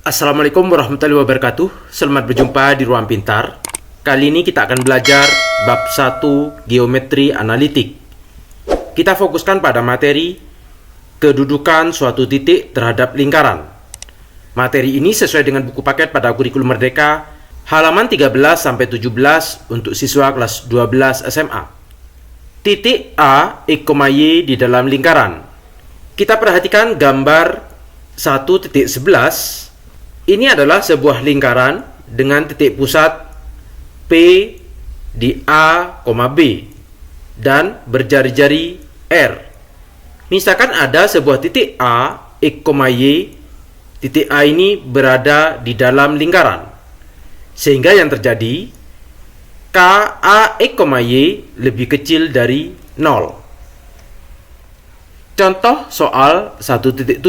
Assalamualaikum warahmatullahi wabarakatuh. Selamat berjumpa di Ruang Pintar. Kali ini kita akan belajar bab 1 geometri analitik. Kita fokuskan pada materi kedudukan suatu titik terhadap lingkaran. Materi ini sesuai dengan buku paket pada kurikulum Merdeka halaman 13 sampai 17 untuk siswa kelas 12 SMA. Titik A, X, Y di dalam lingkaran. Kita perhatikan gambar 1.11. Ini adalah sebuah lingkaran dengan titik pusat P di A, B dan berjari-jari R. Misalkan ada sebuah titik A, X, Y. Titik A ini berada di dalam lingkaran. Sehingga yang terjadi KA, X, Y lebih kecil dari 0. Contoh soal 1.7.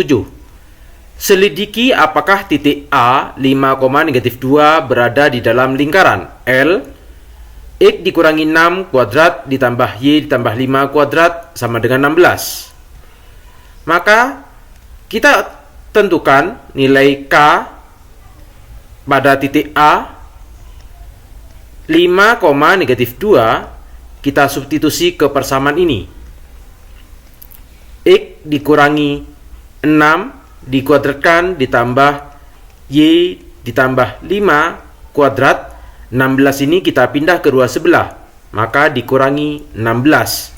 Selidiki apakah titik A 5,-2 berada di dalam lingkaran L. X dikurangi 6 kuadrat ditambah Y ditambah 5 kuadrat sama dengan 16. Maka kita tentukan nilai K pada titik A 5,-2. Kita substitusi ke persamaan ini. X dikurangi 6 dikuadratkan ditambah Y ditambah 5 kuadrat. 16 ini kita pindah ke dua sebelah, maka dikurangi 16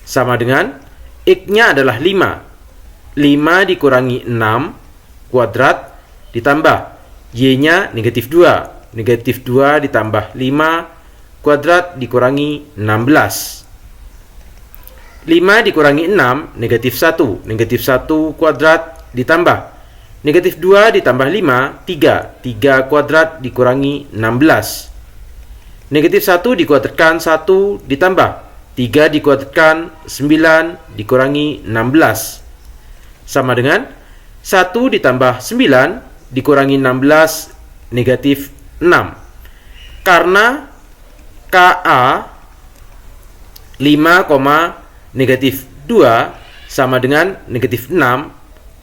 sama dengan X-nya adalah 5. 5 dikurangi 6 kuadrat ditambah Y-nya -2. -2 ditambah 5 kuadrat dikurangi 16. 5 dikurangi 6 -1. -1 kuadrat ditambah -2 ditambah 5 3. 3 kuadrat dikurangi 16. -1 dikuadratkan 1 ditambah 3 dikuadratkan 9 dikurangi 16 sama dengan 1 ditambah 9 dikurangi 16 -6. Karena KA 5,-2 sama dengan -6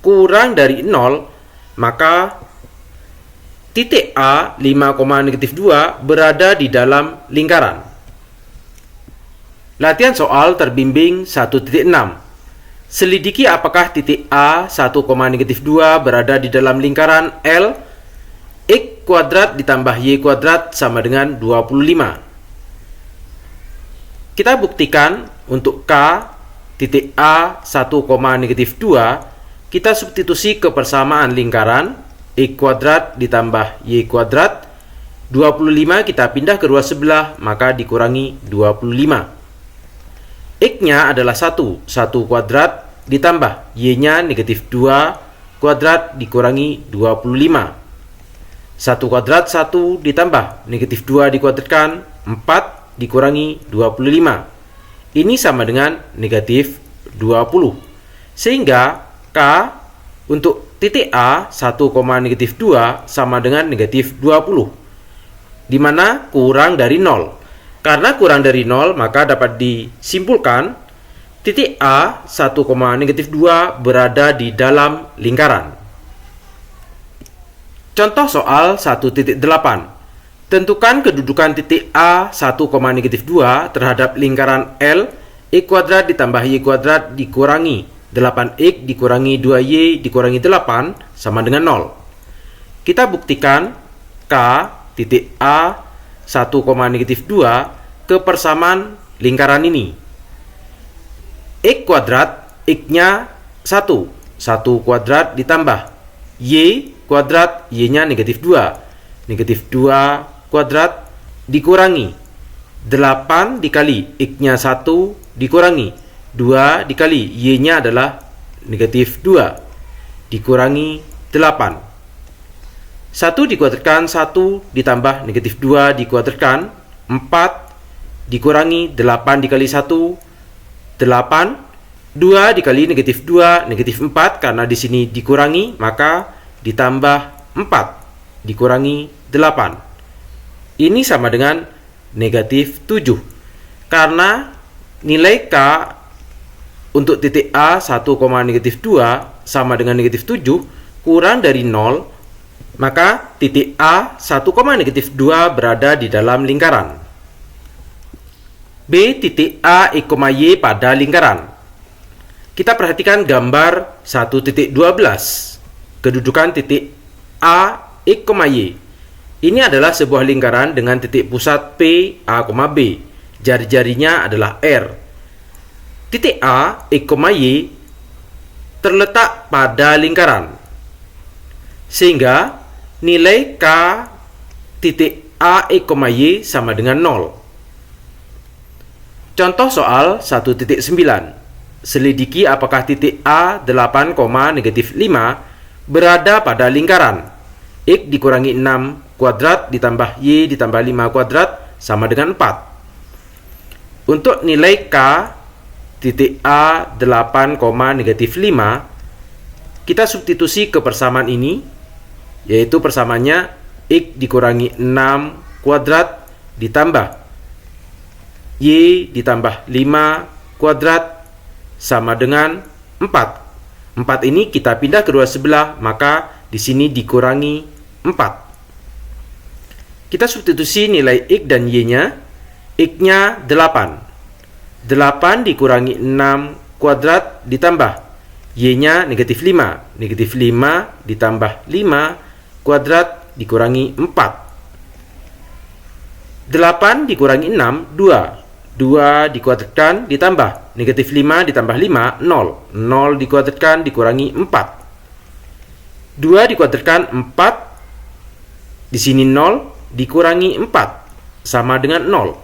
kurang dari 0, maka titik A 5,-2 berada di dalam lingkaran. Latihan soal terbimbing 1.6. Selidiki apakah titik A 1,-2 berada di dalam lingkaran L. X kuadrat ditambah Y kuadrat sama dengan 25. Kita buktikan untuk K titik A 1,-2. Kita substitusi ke persamaan lingkaran X kuadrat ditambah Y kuadrat. 25 kita pindah ke dua sebelah, maka dikurangi 25. X-nya adalah 1 kuadrat ditambah Y-nya -2 kuadrat dikurangi 25. 1 kuadrat 1 ditambah -2 dikuadratkan 4 dikurangi 25. Ini sama dengan -20. Sehingga K untuk titik A 1,-2 sama dengan -20, di mana kurang dari 0. Karena kurang dari 0, maka dapat disimpulkan titik A 1,-2 berada di dalam lingkaran. Contoh soal 1.8. Tentukan kedudukan titik A 1,-2 terhadap lingkaran L. X kuadrat ditambah Y kuadrat dikurangi 8X dikurangi 2Y dikurangi 8 sama dengan 0. Kita buktikan K titik A 1,-2 ke persamaan lingkaran ini. X kuadrat, X-nya 1 kuadrat ditambah Y kuadrat, Y-nya -2. -2 kuadrat dikurangi 8 dikali X-nya 1 dikurangi 2 dikali Y-nya adalah -2 dikurangi 8. 1 dikuadratkan 1 ditambah -2 dikuadratkan 4 dikurangi 8 dikali 1 8. 2 dikali -2 -4, karena di sini dikurangi maka ditambah 4 dikurangi 8. Ini sama dengan -7. Karena nilai K untuk titik A 1,-2 sama dengan -7 kurang dari 0, maka titik A 1,-2 berada di dalam lingkaran. B. Titik A, Y pada lingkaran. Kita perhatikan gambar 1.12. Kedudukan titik A, Y. Ini adalah sebuah lingkaran dengan titik pusat P, A, B. Jari-jarinya adalah R. Titik A, Y terletak pada lingkaran. Sehingga nilai K titik A, Y sama dengan 0. Contoh soal 1.9. Selidiki apakah titik A 8,-5 berada pada lingkaran. X dikurangi 6 kuadrat ditambah Y ditambah 5 kuadrat sama dengan 4. Untuk nilai K titik A 8,-5, kita substitusi ke persamaan ini, yaitu persamaannya X dikurangi 6 kuadrat ditambah Y ditambah 5 kuadrat sama dengan 4. 4 ini kita pindah kedua sebelah, maka di sini dikurangi 4. Kita substitusi nilai X dan Y-nya. X-nya 8. 8 dikurangi 6 kuadrat ditambah Y-nya -5. -5 ditambah 5 kuadrat dikurangi 4. 8 dikurangi 6, 2. 2 dikuadratkan ditambah -5 ditambah 5, 0. 0 dikuadratkan dikurangi 4. 2 dikuadratkan 4. Di sini 0 dikurangi 4 sama dengan 0.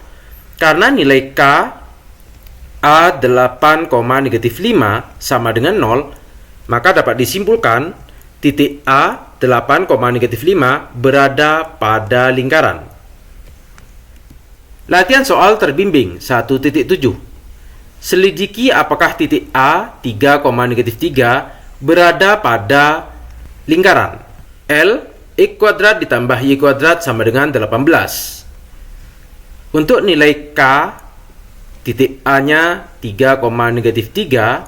Karena nilai K A 8,-5 sama dengan 0, maka dapat disimpulkan titik A 8,-5 berada pada lingkaran. Latihan soal terbimbing 1.7. Selidiki apakah titik A 3,-3 berada pada lingkaran. L, X kuadrat ditambah Y kuadrat sama dengan 18. Untuk nilai K titik A-nya 3,-3,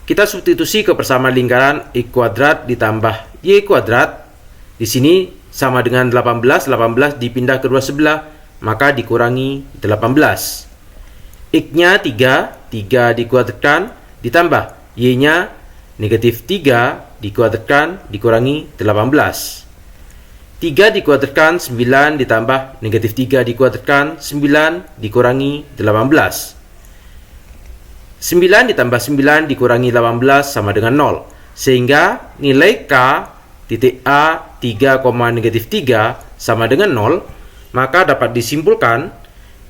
kita substitusi ke persamaan lingkaran X kuadrat ditambah Y kuadrat. Di sini sama dengan 18. 18 dipindah kedua sebelah, maka dikurangi 18. X-nya 3 dikuadratkan ditambah Y-nya -3 dikuadratkan dikurangi 18. 3 dikuadratkan 9 ditambah -3 dikuadratkan 9 dikurangi 18. 9 ditambah 9 dikurangi 18 sama dengan 0. Sehingga nilai K titik A 3,-3 sama dengan 0. Maka dapat disimpulkan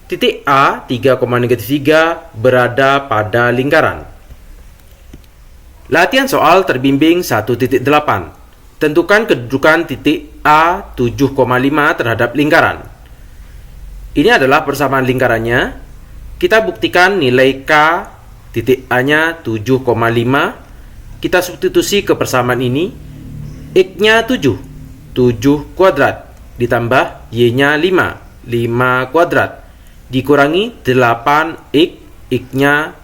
titik A 3,-3 berada pada lingkaran. Latihan soal terbimbing 1.8. Tentukan kedudukan titik A 7,5 terhadap lingkaran. Ini adalah persamaan lingkarannya. Kita buktikan nilai K titik A-nya 7,5. Kita substitusi ke persamaan ini. X-nya 7 kuadrat ditambah Y-nya 5 kuadrat dikurangi 8X. X-nya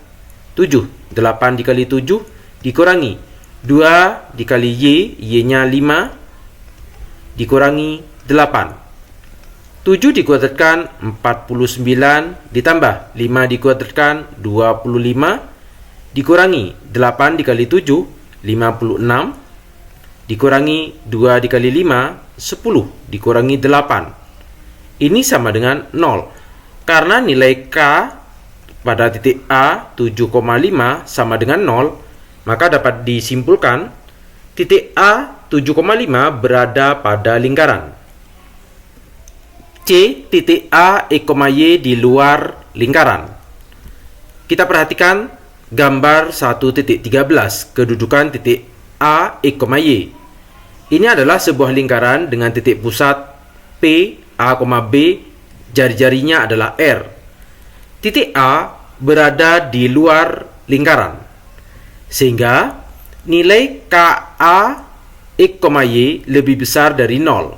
7. 8 dikali 7 dikurangi 2 dikali Y-nya 5 dikurangi 8. 7 dikuadratkan 49 ditambah 5 dikuadratkan 25 dikurangi 8 dikali 7 56 dikurangi 2 dikali 5 10 dikurangi 8. Ini sama dengan 0. Karena nilai K pada titik A 7,5 sama dengan 0, maka dapat disimpulkan titik A 7,5 berada pada lingkaran. C. Titik A, Y di luar lingkaran. Kita perhatikan gambar 1.13. Kedudukan titik A, Y. Ini adalah sebuah lingkaran dengan titik pusat P, A, B, jari-jarinya adalah R. Titik A berada di luar lingkaran. Sehingga nilai KA, Y lebih besar dari 0.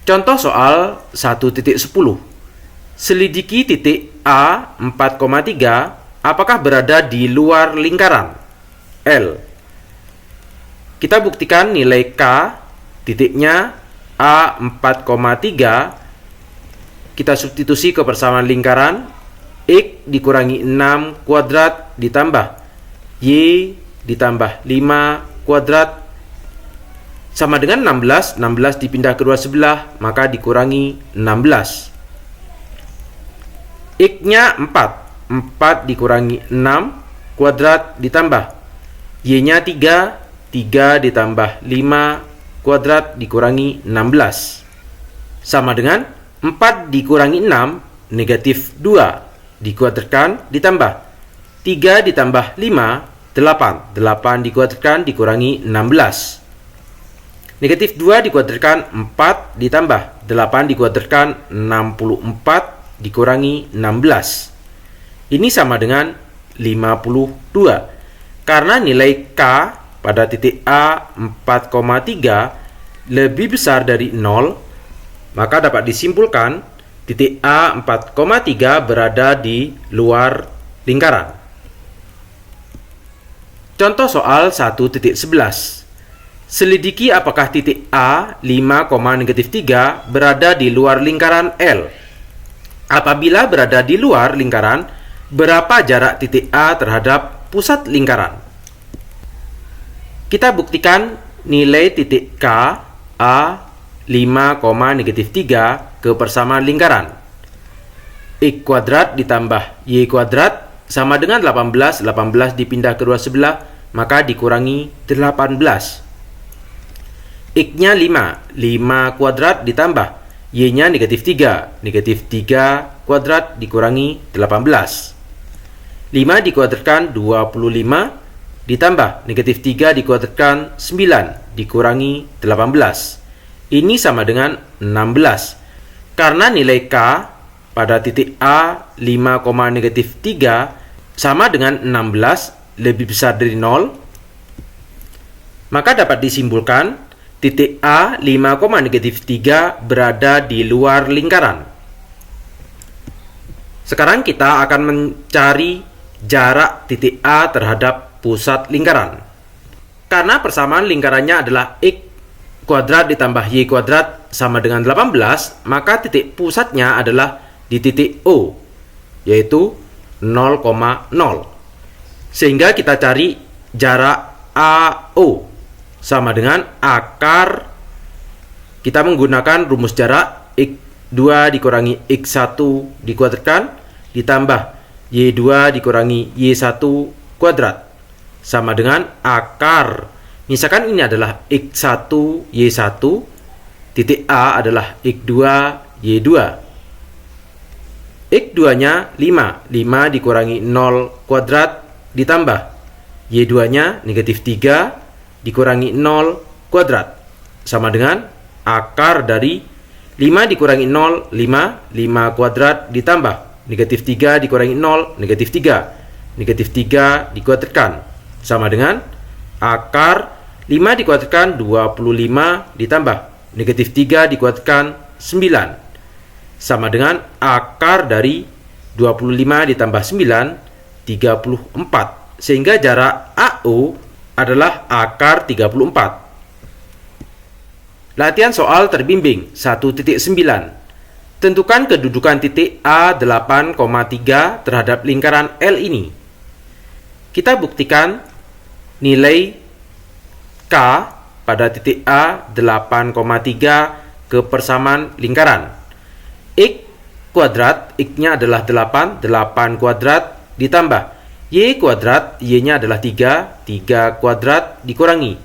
Contoh soal 1.10. Selidiki titik A 4,3 apakah berada di luar lingkaran L. Kita buktikan nilai K titiknya A 4,3. Kita substitusi ke persamaan lingkaran. X dikurangi 6 kuadrat ditambah Y ditambah 5 kuadrat sama dengan 16. 16 dipindah kedua sebelah, maka dikurangi 16. X-nya 4. 4 dikurangi 6 kuadrat ditambah Y-nya 3. 3 ditambah 5 kuadrat dikurangi 16. Sama dengan 4 dikurangi 6, negatif 2. Dikuadratkan ditambah 3 ditambah 5, 8. 8 dikuadratkan dikurangi 16. Negatif 2 dikuadratkan 4 ditambah 8 dikuadratkan 64 dikurangi 16. Ini sama dengan 52. Karena nilai K pada titik A 4,3 lebih besar dari 0, maka dapat disimpulkan titik A 4,3 berada di luar lingkaran. Contoh soal 1.11. Selidiki apakah titik A 5,3 berada di luar lingkaran L. Apabila berada di luar lingkaran, berapa jarak titik A terhadap pusat lingkaran? Kita buktikan nilai titik K A 5,3 ke persamaan lingkaran. X kuadrat ditambah Y kuadrat sama dengan 18. 18 dipindah kedua sebelah, maka dikurangi 18. X-nya 5. 5 kuadrat ditambah Y-nya negatif 3. Negatif 3 kuadrat dikurangi 18. 5 dikuadratkan 25 ditambah negatif 3 dikuadratkan 9 dikurangi 18. Ini sama dengan 16. Karena nilai K pada titik A 5,3 sama dengan 16 lebih besar dari 0, maka dapat disimpulkan titik A 5,3 berada di luar lingkaran. Sekarang kita akan mencari jarak titik A terhadap pusat lingkaran. Karena persamaan lingkarannya adalah X kuadrat ditambah Y kuadrat sama dengan 18, maka titik pusatnya adalah di titik O, yaitu 0,0. Sehingga kita cari jarak AO sama dengan akar. Kita menggunakan rumus jarak X2 dikurangi X1 dikuadratkan ditambah Y2 dikurangi Y1 kuadrat sama dengan akar. Misalkan ini adalah X1 Y1, titik A adalah X2 Y2. X2-nya 5. 5 dikurangi 0 kuadrat ditambah Y2-nya negatif 3 dikurangi 0 kuadrat sama dengan akar dari 5 dikurangi 0, 5. 5 kuadrat ditambah negatif 3 dikurangi 0, negatif 3. Negatif 3 dikuadratkan sama dengan akar 5 dikuadratkan 25 ditambah negatif 3 dikuadratkan 9 sama dengan akar dari 25 ditambah 9, 34. Sehingga jarak AO adalah akar 34. Latihan soal terbimbing 1.9. Tentukan kedudukan titik A 8,3 terhadap lingkaran L ini. Kita buktikan nilai K pada titik A 8,3 ke persamaan lingkaran. X kuadrat, X-nya adalah 8. 8 kuadrat ditambah Y kuadrat, Y-nya adalah 3. 3 kuadrat dikurangi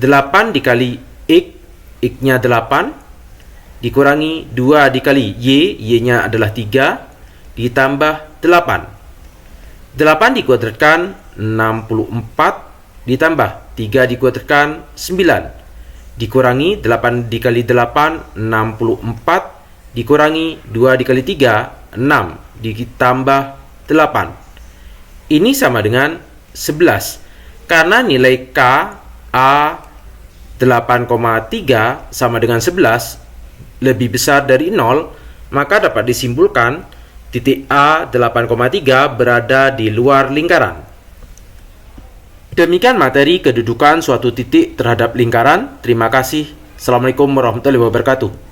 8 dikali X, X-nya 8 dikurangi 2 dikali Y, Y-nya adalah 3 ditambah 8. 8 dikuadratkan 64 ditambah 3 dikuadratkan 9 dikurangi 8 dikali 8 64 dikurangi 2 dikali 3 6 ditambah 8. Ini sama dengan 11. Karena nilai K A 8,3 sama dengan 11 lebih besar dari 0, maka dapat disimpulkan titik A 8,3 berada di luar lingkaran. Demikian materi kedudukan suatu titik terhadap lingkaran. Terima kasih. Assalamualaikum warahmatullahi wabarakatuh.